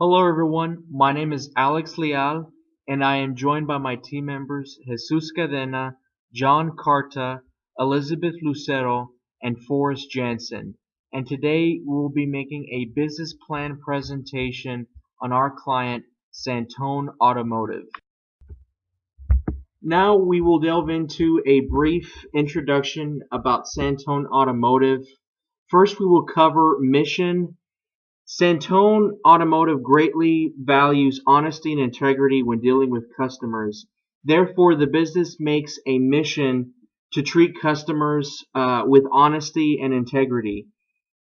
Hello, everyone. My name is Alex Leal, and I am joined by my team members Jesus Cadena, John Carta, Elizabeth Lucero, and Forrest Jansen. And today we will be making a business plan presentation on our client, Santone Automotive. Now we will delve into a brief introduction about Santone Automotive. First, we will cover mission. Santone Automotive greatly values honesty and integrity when dealing with customers. Therefore, the business makes a mission to treat customers with honesty and integrity.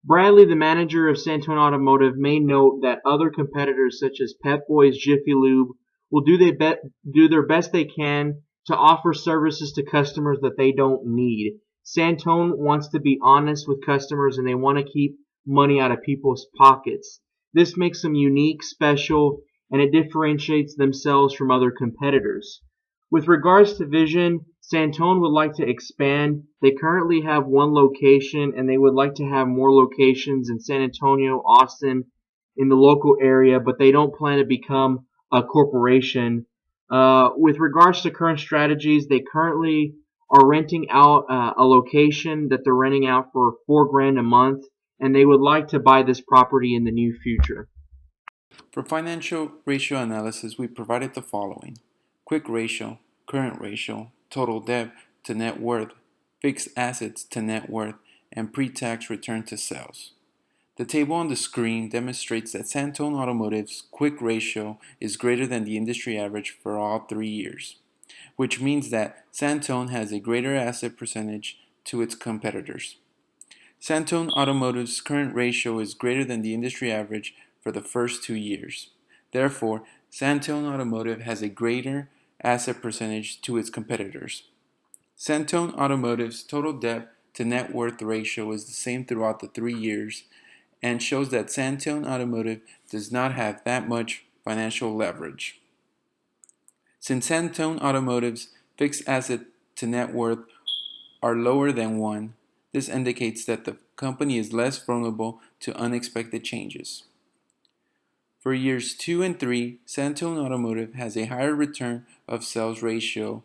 Bradley, the manager of Santone Automotive, may note that other competitors such as Pep Boys, Jiffy Lube will do their best they can to offer services to customers that they don't need. Santone wants to be honest with customers and they want to keep money out of people's pockets. This makes them unique, special, and it differentiates themselves from other competitors. With regards to vision, Santone would like to expand. They currently have one location and they would like to have more locations in San Antonio, Austin, in the local area, but they don't plan to become a corporation. With regards to current strategies, they currently are renting out a location that they're renting out for $4,000 a month, and they would like to buy this property in the near future. For financial ratio analysis, we provided the following: quick ratio, current ratio, total debt to net worth, fixed assets to net worth, and pre-tax return to sales. The table on the screen demonstrates that Santone Automotive's quick ratio is greater than the industry average for all 3 years, which means that Santone has a greater asset percentage to its competitors. Santone Automotive's current ratio is greater than the industry average for the first 2 years. Therefore, Santone Automotive has a greater asset percentage to its competitors. Santone Automotive's total debt to net worth ratio is the same throughout the 3 years and shows that Santone Automotive does not have that much financial leverage. Since Santone Automotive's fixed asset to net worth are lower than 1, this indicates that the company is less vulnerable to unexpected changes. For years 2 and 3, Santone Automotive has a higher return of sales ratio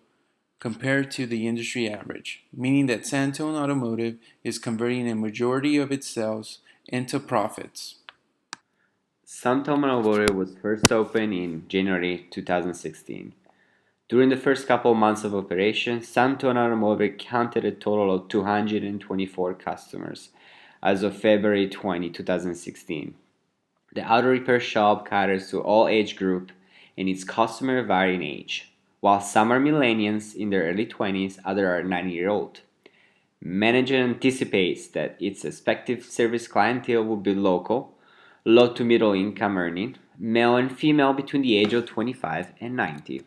compared to the industry average, meaning that Santone Automotive is converting a majority of its sales into profits. Santone Automotive was first opened in January 2016. During the first couple months of operation, Santone Automotive counted a total of 224 customers as of February 20, 2016. The auto repair shop caters to all age group and its customers vary in age. While some are millennials in their early 20s, others are 90-year-old. Management anticipates that its expected service clientele will be local, low to middle income earning, male and female between the age of 25 and 90.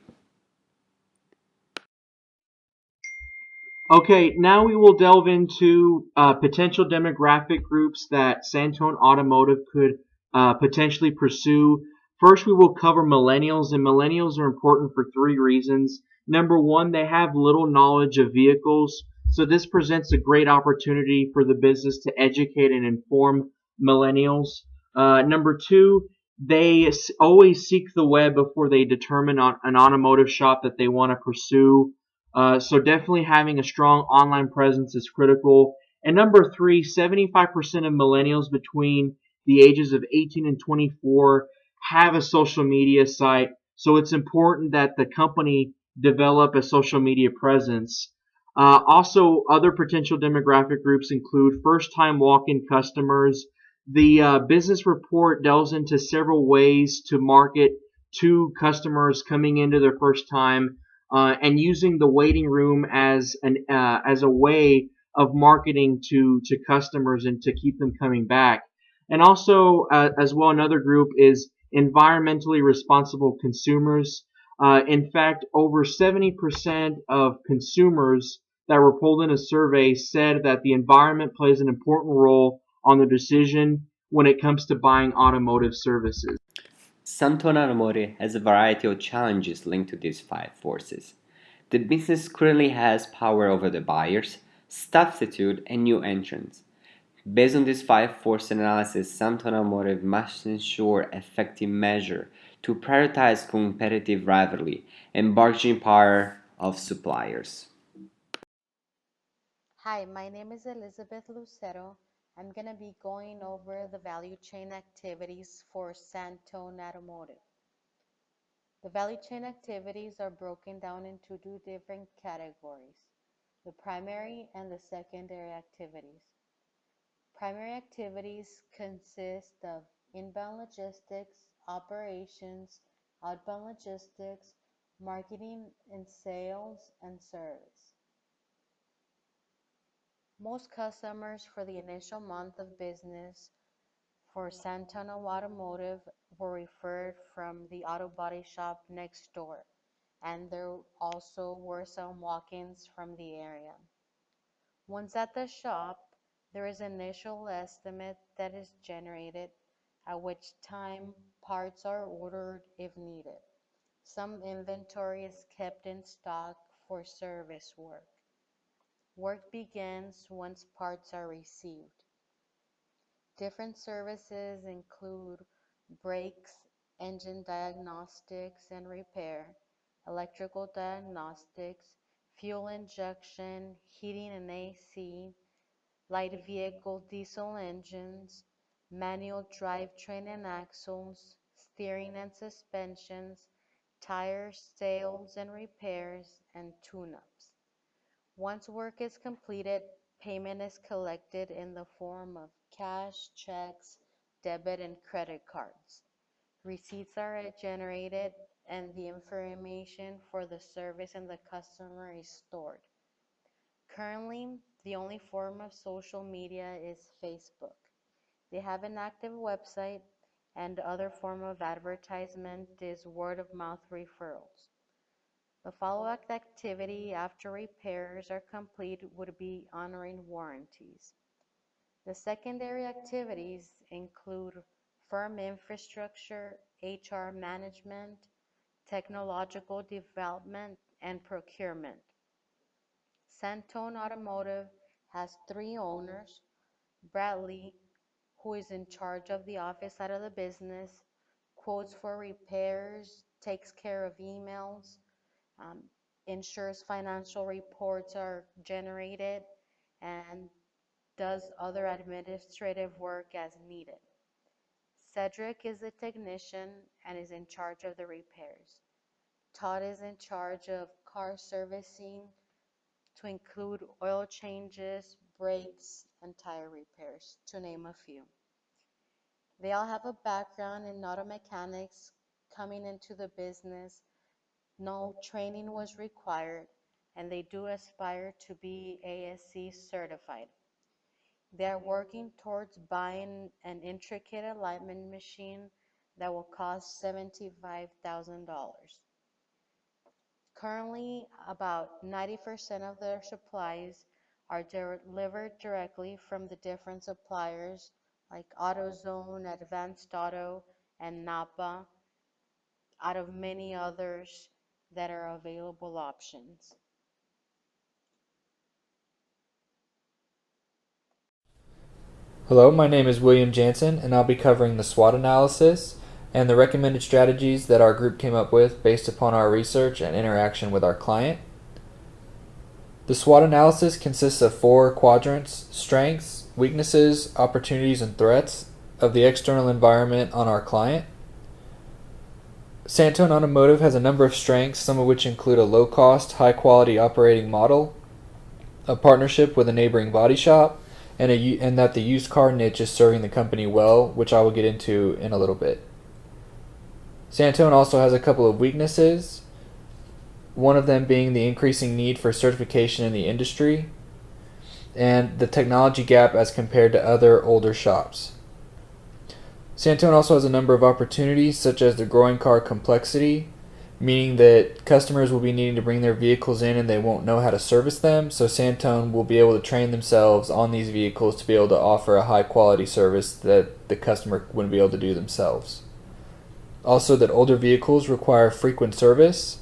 Okay, now we will delve into potential demographic groups that Santone Automotive could potentially pursue. First, we will cover millennials, and millennials are important for three reasons. Number one, they have little knowledge of vehicles, so this presents a great opportunity for the business to educate and inform millennials. Number two, they always seek the web before they determine on an automotive shop that they want to pursue. So definitely having a strong online presence is critical. And number three, 75% of millennials between the ages of 18 and 24 have a social media site. So it's important that the company develop a social media presence. Also, other potential demographic groups include first-time walk-in customers. The business report delves into several ways to market to customers coming into their first time and using the waiting room as a way of marketing to customers and to keep them coming back. And also, as well, another group is environmentally responsible consumers. In fact, over 70% of consumers that were pulled in a survey said that the environment plays an important role on the decision when it comes to buying automotive services. Santone Automotive has a variety of challenges linked to these five forces. The business currently has power over the buyers, substitute, and new entrants. Based on this five force analysis, Santone Automotive must ensure effective measure to prioritize competitive rivalry and bargaining power of suppliers. Hi, my name is Elizabeth Lucero. I'm going to be going over the value chain activities for Santone Automotive. The value chain activities are broken down into two different categories, the primary and the secondary activities. Primary activities consist of inbound logistics, operations, outbound logistics, marketing and sales, and service. Most customers for the initial month of business for Santone Automotive were referred from the auto body shop next door, and there also were some walk-ins from the area. Once at the shop, there is an initial estimate that is generated, at which time parts are ordered if needed. Some inventory is kept in stock for service work. Work begins once parts are received. Different services include brakes, engine diagnostics and repair, electrical diagnostics, fuel injection, heating and AC, light vehicle diesel engines, manual drivetrain and axles, steering and suspensions, tires, sales and repairs, and tune-ups. Once work is completed, payment is collected in the form of cash, checks, debit, and credit cards. Receipts are generated and the information for the service and the customer is stored. Currently, the only form of social media is Facebook. They have an active website, and the other form of advertisement is word of mouth referrals. The follow-up activity after repairs are complete would be honoring warranties. The secondary activities include firm infrastructure, HR management, technological development, and procurement. Santone Automotive has three owners: Bradley, who is in charge of the office side of the business, quotes for repairs, takes care of emails, um, ensures financial reports are generated, and does other administrative work as needed. Cedric is a technician and is in charge of the repairs. Todd is in charge of car servicing to include oil changes, brakes, and tire repairs, to name a few. They all have a background in auto mechanics. Coming into the business, no training was required, and they do aspire to be ASC certified. They are working towards buying an intricate alignment machine that will cost $75,000. Currently, about 90% of their supplies are delivered directly from the different suppliers like AutoZone, Advanced Auto, and Napa, out of many others that are available options. Hello, my name is William Jansen, and I'll be covering the SWOT analysis and the recommended strategies that our group came up with based upon our research and interaction with our client. The SWOT analysis consists of four quadrants: strengths, weaknesses, opportunities, and threats of the external environment on our client. Santone Automotive has a number of strengths, some of which include a low-cost, high-quality operating model, a partnership with a neighboring body shop, and that the used car niche is serving the company well, which I will get into in a little bit. Santone also has a couple of weaknesses, one of them being the increasing need for certification in the industry and the technology gap as compared to other older shops. Santone also has a number of opportunities, such as the growing car complexity, meaning that customers will be needing to bring their vehicles in and they won't know how to service them, so Santone will be able to train themselves on these vehicles to be able to offer a high quality service that the customer wouldn't be able to do themselves. Also, that older vehicles require frequent service,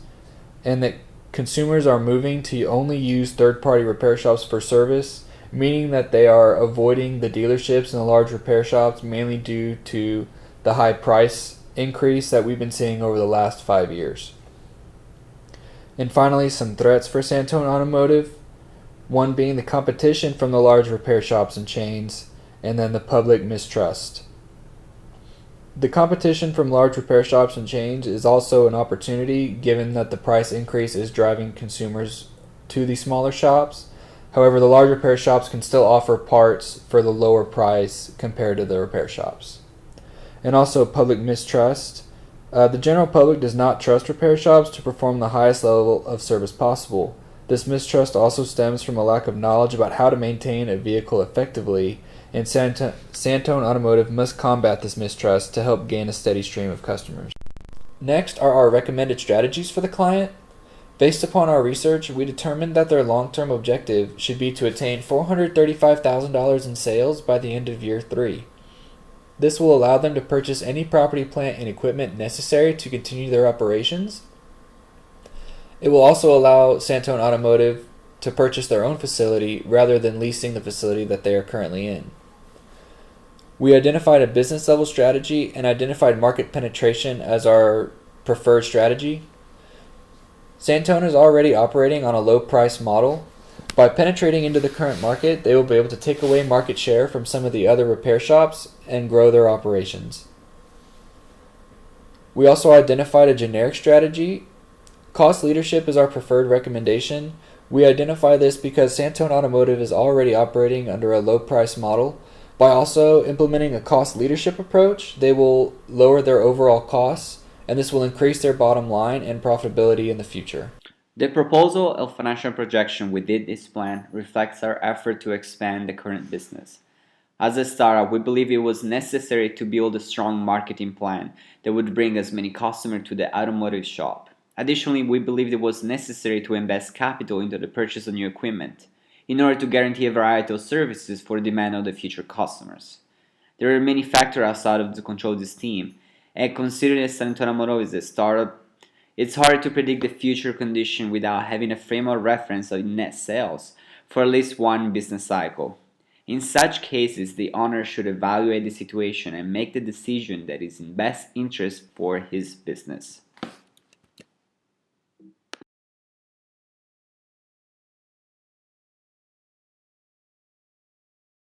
and that consumers are moving to only use third-party repair shops for service, meaning that they are avoiding the dealerships and the large repair shops mainly due to the high price increase that we've been seeing over the last 5 years. And finally, some threats for Santone Automotive. One being the competition from the large repair shops and chains, and then the public mistrust. The competition from large repair shops and chains is also an opportunity given that the price increase is driving consumers to the smaller shops. However, the large repair shops can still offer parts for the lower price compared to the repair shops. And also public mistrust. The general public does not trust repair shops to perform the highest level of service possible. This mistrust also stems from a lack of knowledge about how to maintain a vehicle effectively, and Santone Automotive must combat this mistrust to help gain a steady stream of customers. Next are our recommended strategies for the client. Based upon our research, we determined that their long-term objective should be to attain $435,000 in sales by the end of year 3. This will allow them to purchase any property, plant, and equipment necessary to continue their operations. It will also allow Santone Automotive to purchase their own facility rather than leasing the facility that they are currently in. We identified a business level strategy and identified market penetration as our preferred strategy. Santone is already operating on a low price model. By penetrating into the current market, they will be able to take away market share from some of the other repair shops and grow their operations. We also identified a generic strategy. Cost leadership is our preferred recommendation. We identify this because Santone Automotive is already operating under a low price model. By also implementing a cost leadership approach, they will lower their overall costs, and this will increase their bottom line and profitability in the future. The proposal of financial projection within this plan reflects our effort to expand the current business. As a startup, we believe it was necessary to build a strong marketing plan that would bring as many customers to the automotive shop. Additionally, we believed it was necessary to invest capital into the purchase of new equipment in order to guarantee a variety of services for the demand of the future customers. There are many factors outside of the control of this team, and considering that Santone Automotive is a startup, it's hard to predict the future condition without having a frame of reference of net sales for at least one business cycle. In such cases, the owner should evaluate the situation and make the decision that is in best interest for his business.